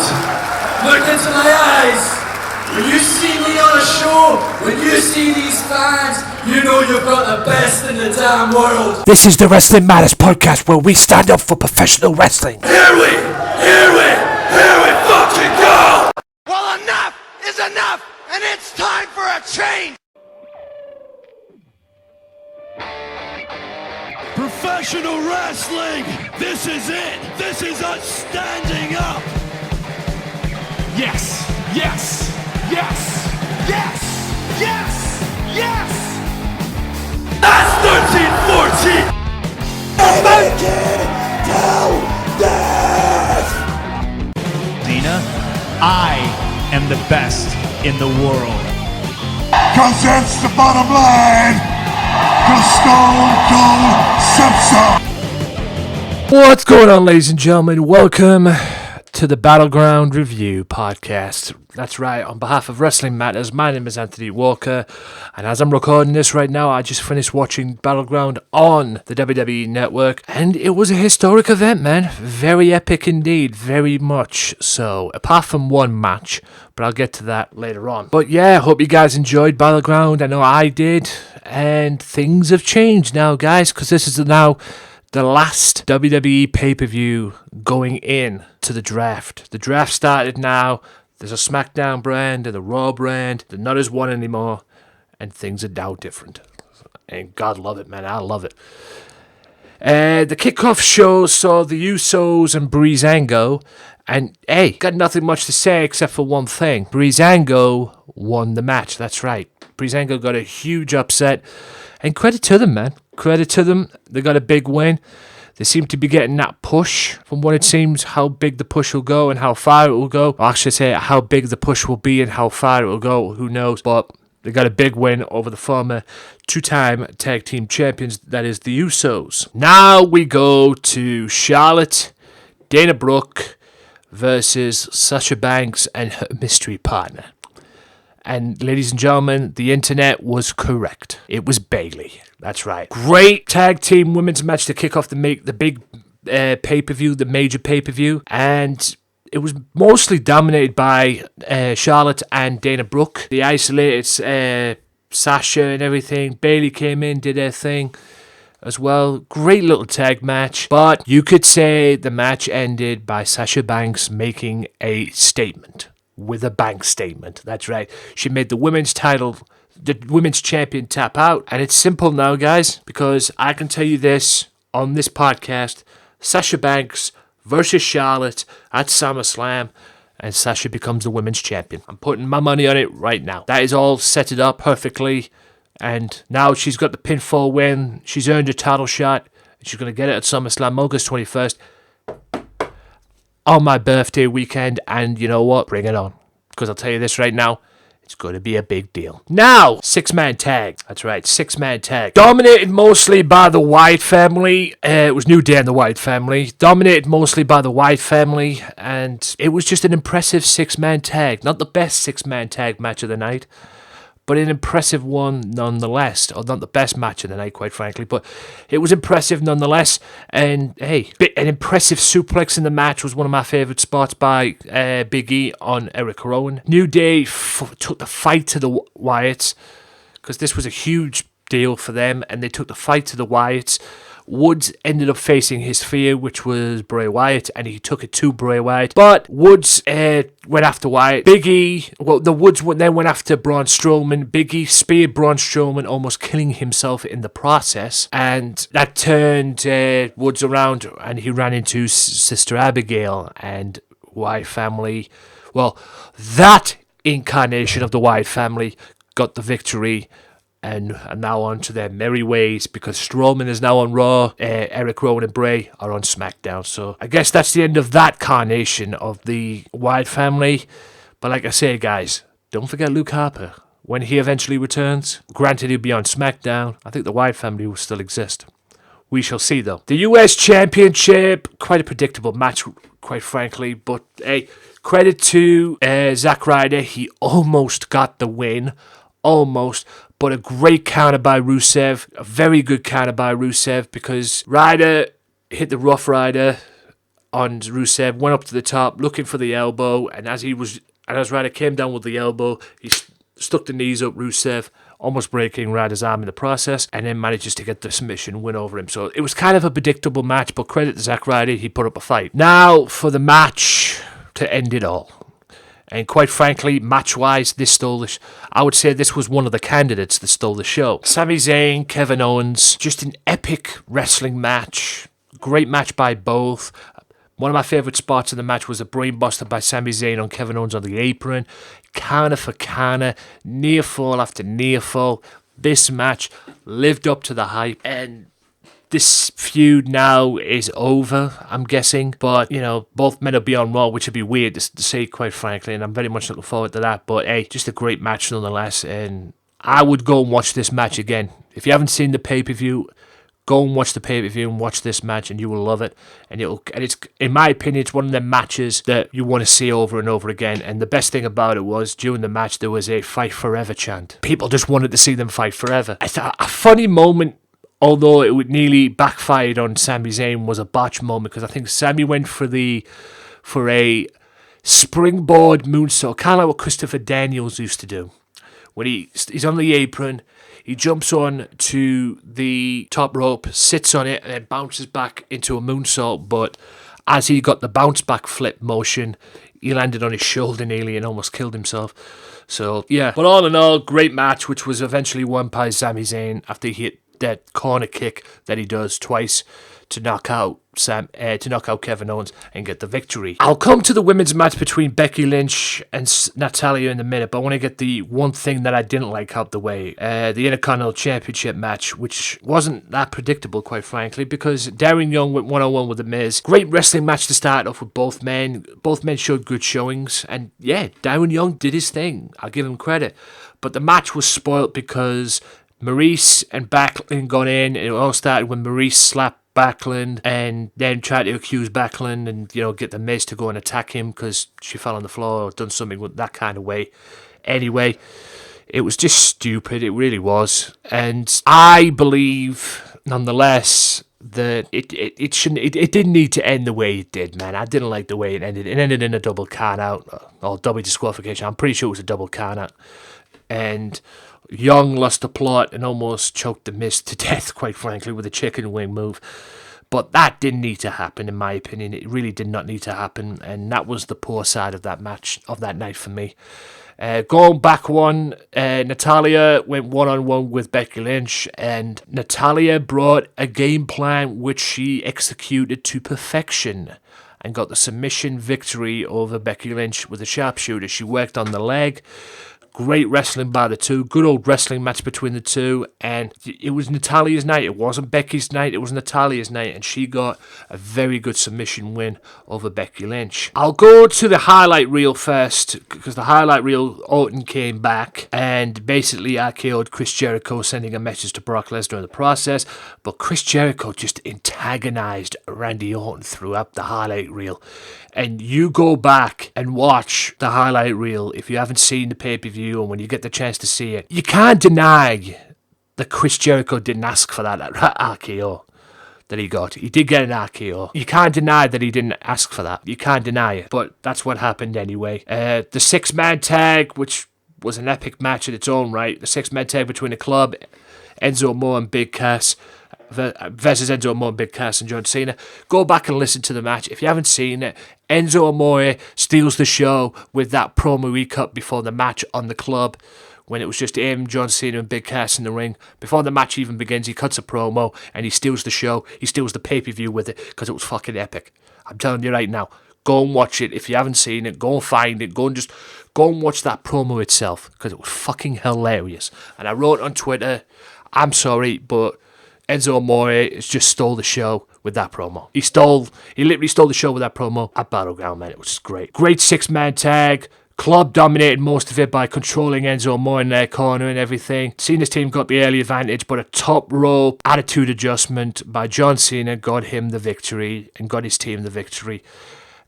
Look into my eyes. When you see me on a show, when you see these fans, you know you've got the best in the damn world. This is the Wrestling Matters podcast where we stand up for professional wrestling. Here we fucking go! Well, enough is enough, and it's time for a change! Professional wrestling! This is it! This is us standing up! Yes! Yes! Yes! Yes! Yes! Yes! That's 13-14! Make it till death! Dina, I am the best in the world. Cause that's the bottom line! Cause Stone Cold Simpson! What's going on, ladies and gentlemen? Welcome to the Battleground Review Podcast. That's right, on behalf of Wrestling Matters, my name is Anthony Walker, and as I'm recording this right now, I just finished watching Battleground on the WWE Network, and it was a historic event, man. Very epic indeed, very much so, apart from one match, but I'll get to that later on. But yeah, hope you guys enjoyed Battleground. I know I did, and things have changed now, guys, because this is now the last WWE pay-per-view going in to the draft. The draft started now. There's a SmackDown brand and a Raw brand. They're not as one anymore, and things are now different. And God love it, man. I love it. The kickoff show saw the Usos and breezeango, and hey, got nothing much to say except for one thing. breezeango won the match. That's right. breezeango got a huge upset, and credit to them, man. Credit to them. They got a big win. They seem to be getting that push from what it seems, how big the push will go and how far it will go. Or I should say how big the push will be and how far it will go. Who knows? But they got a big win over the former two-time tag team champions, that is the Usos. Now we go to Charlotte, Dana Brooke versus Sasha Banks and her mystery partner. And ladies and gentlemen, the internet was correct. It was Bayley. That's right. Great tag team women's match to kick off the big pay-per-view, the major pay-per-view. And it was mostly dominated by Charlotte and Dana Brooke. They isolated Sasha and everything. Bayley came in, did her thing as well. Great little tag match. But you could say the match ended by Sasha Banks making a statement. With a bank statement. That's right. She made the women's champion tap out. And it's simple now, guys, because I can tell you this on this podcast. Sasha Banks versus Charlotte at SummerSlam, and Sasha becomes the women's champion. I'm putting my money on it right now. That is all set it up perfectly. And now she's got the pinfall win. She's earned a title shot. And she's going to get it at SummerSlam August 21st. On my birthday weekend, and you know what? Bring it on. Because I'll tell you this right now, it's going to be a big deal. Now, six-man tag. That's right, six-man tag. Dominated mostly by the Wyatt family. It was New Day and the Wyatt family. Dominated mostly by the Wyatt family, and it was just an impressive six-man tag. Not the best six-man tag match of the night, but an impressive one nonetheless. Or not the best match of the night, quite frankly, but it was impressive nonetheless. And hey, an impressive suplex in the match was one of my favourite spots by Big E on Eric Rowan. New Day took the fight to the Wyatts, because this was a huge deal for them, and they took the fight to the Wyatts. Woods ended up facing his fear, which was Bray Wyatt, and he took it to Bray Wyatt. But Woods went after Wyatt. The Woods then went after Braun Strowman. Big E speared Braun Strowman, almost killing himself in the process. And that turned Woods around, and he ran into Sister Abigail and Wyatt family. Well, that incarnation of the Wyatt family got the victory, and are now on to their merry ways, because Strowman is now on Raw, Eric Rowan and Bray are on SmackDown. So I guess that's the end of that carnation of the Wyatt family. But like I say, guys, don't forget Luke Harper. When he eventually returns, granted he'll be on SmackDown, I think the Wyatt family will still exist. We shall see, though. The US Championship, quite a predictable match, quite frankly, but hey, credit to Zack Ryder. He almost got the win. Almost. But a great counter by Rusev. A very good counter by Rusev, because Ryder hit the Rough Rider on Rusev, went up to the top, looking for the elbow, and as Ryder came down with the elbow, he stuck the knees up Rusev, almost breaking Ryder's arm in the process, and then manages to get the submission win over him. So it was kind of a predictable match, but credit to Zack Ryder, he put up a fight. Now for the match to end it all. And quite frankly, match-wise, I would say this was one of the candidates that stole the show. Sami Zayn, Kevin Owens, just an epic wrestling match. Great match by both. One of my favourite spots in the match was a brainbuster by Sami Zayn on Kevin Owens on the apron. Kana for Kana, near fall after near fall. This match lived up to the hype, and this feud now is over, I'm guessing. But, both men will be on Raw, which would be weird to say, quite frankly, and I'm very much looking forward to that. But, hey, just a great match nonetheless, and I would go and watch this match again. If you haven't seen the pay-per-view, go and watch the pay-per-view and watch this match, and you will love it. And it's, in my opinion, it's one of the matches that you want to see over and over again. And the best thing about it was, during the match, there was a fight forever chant. People just wanted to see them fight forever. I thought a funny moment, although it would nearly backfired on Sami Zayn, was a botch moment, because I think Sami went for a springboard moonsault, kind of like what Christopher Daniels used to do. When he's on the apron, he jumps on to the top rope, sits on it, and then bounces back into a moonsault. But as he got the bounce back flip motion, he landed on his shoulder nearly and almost killed himself. So, yeah. But all in all, great match, which was eventually won by Sami Zayn after he hit that corner kick that he does twice to knock out Kevin Owens and get the victory. I'll come to the women's match between Becky Lynch and Natalya in a minute, but I want to get the one thing that I didn't like out the way. The Intercontinental Championship match, which wasn't that predictable, quite frankly, because Darren Young went one-on-one with The Miz. Great wrestling match to start off with both men. Both men showed good showings, and yeah, Darren Young did his thing. I'll give him credit. But the match was spoilt because Maurice and Backlund got in, and it all started when Maurice slapped Backlund and then tried to accuse Backlund and, get the Miz to go and attack him because she fell on the floor or done something with that kind of way. Anyway, it was just stupid. It really was. And I believe, nonetheless, that it didn't need to end the way it did, man. I didn't like the way it ended. It ended in a double count out, or double disqualification. I'm pretty sure it was a double count out. And Young lost the plot and almost choked the Miz to death, quite frankly, with a chicken wing move. But that didn't need to happen, in my opinion. It really did not need to happen, and that was the poor side of that match, of that night for me. Going back one, Natalya went one-on-one with Becky Lynch, and Natalya brought a game plan which she executed to perfection and got the submission victory over Becky Lynch with a sharpshooter. She worked on the leg. Great wrestling by the two. Good old wrestling match between the two. And it was Natalya's night. It wasn't Becky's night. It was Natalya's night. And she got a very good submission win over Becky Lynch. I'll go to the highlight reel first, because the highlight reel, Orton came back and basically RKO'd Chris Jericho, sending a message to Brock Lesnar in the process. But Chris Jericho just antagonized Randy Orton throughout the highlight reel. And you go back and watch the highlight reel if you haven't seen the pay-per-view, and when you get the chance to see it, you can't deny that Chris Jericho didn't ask for that RKO that he got. He did get an RKO. You can't deny that he didn't ask for that. You can't deny it. But that's what happened anyway. The six-man tag, which was an epic match in its own right. The six-man tag between the Club, Enzo Amore and Big Cass, versus Enzo Amore, Big Cass and John Cena. Go back and listen to the match. If you haven't seen it, Enzo Amore steals the show with that promo he cut before the match on the Club, when it was just him, John Cena and Big Cass in the ring. Before the match even begins, he cuts a promo and he steals the show. He steals the pay-per-view with it because it was fucking epic. I'm telling you right now, go and watch it. If you haven't seen it, go and find it. Go and watch that promo itself, because it was fucking hilarious. And I wrote on Twitter, I'm sorry, but Enzo Amore just stole the show with that promo. He literally stole the show with that promo at Battleground, man. It was just great. Great six-man tag. Club dominated most of it by controlling Enzo Amore in their corner and everything. Cena's team got the early advantage, but a top rope attitude adjustment by John Cena got him the victory and got his team the victory.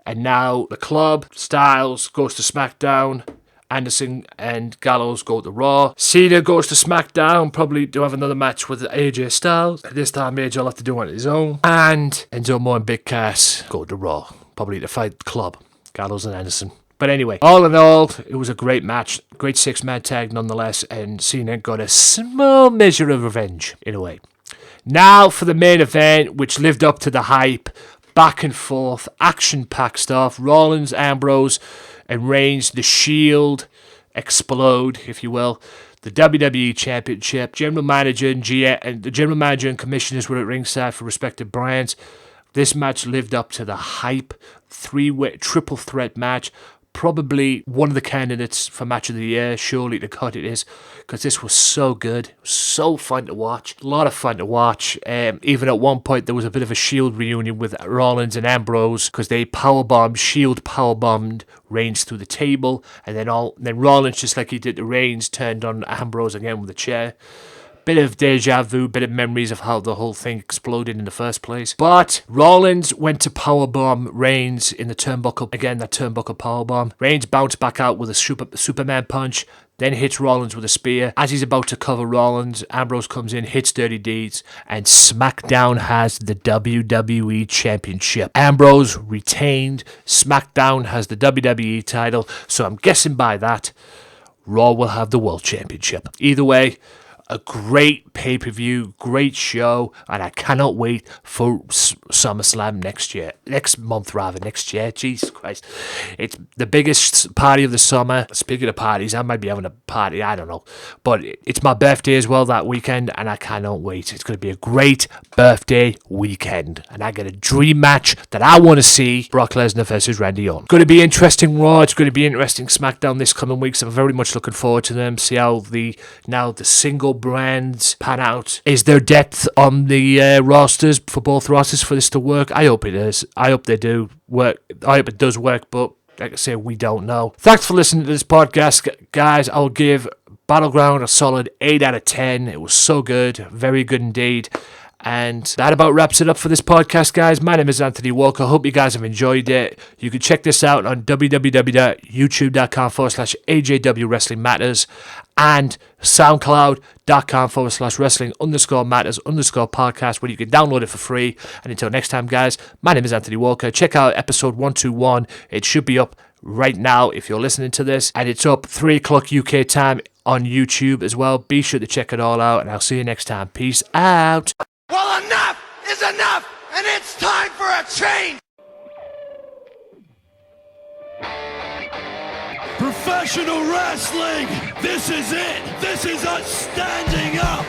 And now the Club, Styles, goes to SmackDown, Anderson and Gallows go to Raw. Cena goes to SmackDown, probably to have another match with AJ Styles. This time AJ will have to do it on his own. And Enzo Amore and Big Cass go to Raw, probably to fight Club, Gallows and Anderson. But anyway, all in all, it was a great match. Great 6-man tag nonetheless, and Cena got a small measure of revenge, in a way. Now for the main event, which lived up to the hype. Back and forth, action-packed stuff. Rollins, Ambrose, and Reigns, the Shield, explode, if you will. The WWE Championship, General Manager and Commissioners were at ringside for respective brands. This match lived up to the hype. 3-way triple threat match. Probably one of the candidates for Match of the Year. Surely to God it is, because this was so good, so fun to watch. A lot of fun to watch. Even at one point there was a bit of a Shield reunion with Rollins and Ambrose, because they Shield powerbombed Reigns through the table, and then Rollins, just like he did to Reigns, turned on Ambrose again with a chair. Bit of deja vu, bit of memories of how the whole thing exploded in the first place. But Rollins went to powerbomb Reigns in the turnbuckle. Again, that turnbuckle powerbomb. Reigns bounced back out with a Superman punch, then hits Rollins with a spear. As he's about to cover Rollins, Ambrose comes in, hits Dirty Deeds, and SmackDown has the WWE Championship. Ambrose retained. SmackDown has the WWE title. So I'm guessing by that, Raw will have the World Championship. Either way, a great pay-per-view, great show, and I cannot wait for SummerSlam next year. Next year. Jesus Christ. It's the biggest party of the summer. Speaking of parties, I might be having a party, I don't know. But it's my birthday as well that weekend, and I cannot wait. It's going to be a great birthday weekend. And I get a dream match that I want to see. Brock Lesnar versus Randy Orton. It's going to be interesting Raw. It's going to be interesting SmackDown this coming week, so I'm very much looking forward to them. See how the single brands pan out. Is there depth on the rosters for both rosters for this to work? I hope it is. I hope they do work. I hope it does work, but like I say, we don't know. Thanks for listening to this podcast, guys. I'll give Battleground a solid 8 out of 10. It was so good. Very good indeed. And that about wraps it up for this podcast, guys. My name is Anthony Walker. Hope you guys have enjoyed it. You can check this out on www.youtube.com/AJW Wrestling Matters and SoundCloud.com/wrestling_matters_podcast, where you can download it for free. And until next time, guys, my name is Anthony Walker. Check out episode 121. It should be up right now if you're listening to this. And it's up 3 o'clock UK time on YouTube as well. Be sure to check it all out. And I'll see you next time. Peace out. Well, enough is enough, and it's time for a change! Professional wrestling! This is it! This is us standing up!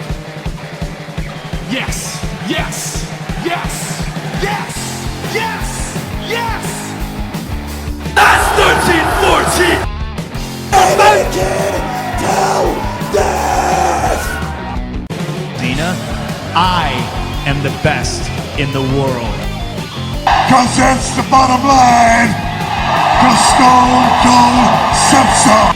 Yes! Yes! Yes! Yes! Yes! Yes! That's 13-14! Cena, I am the best in the world. Cause that's the bottom line. Cause Stone Cold Simpson.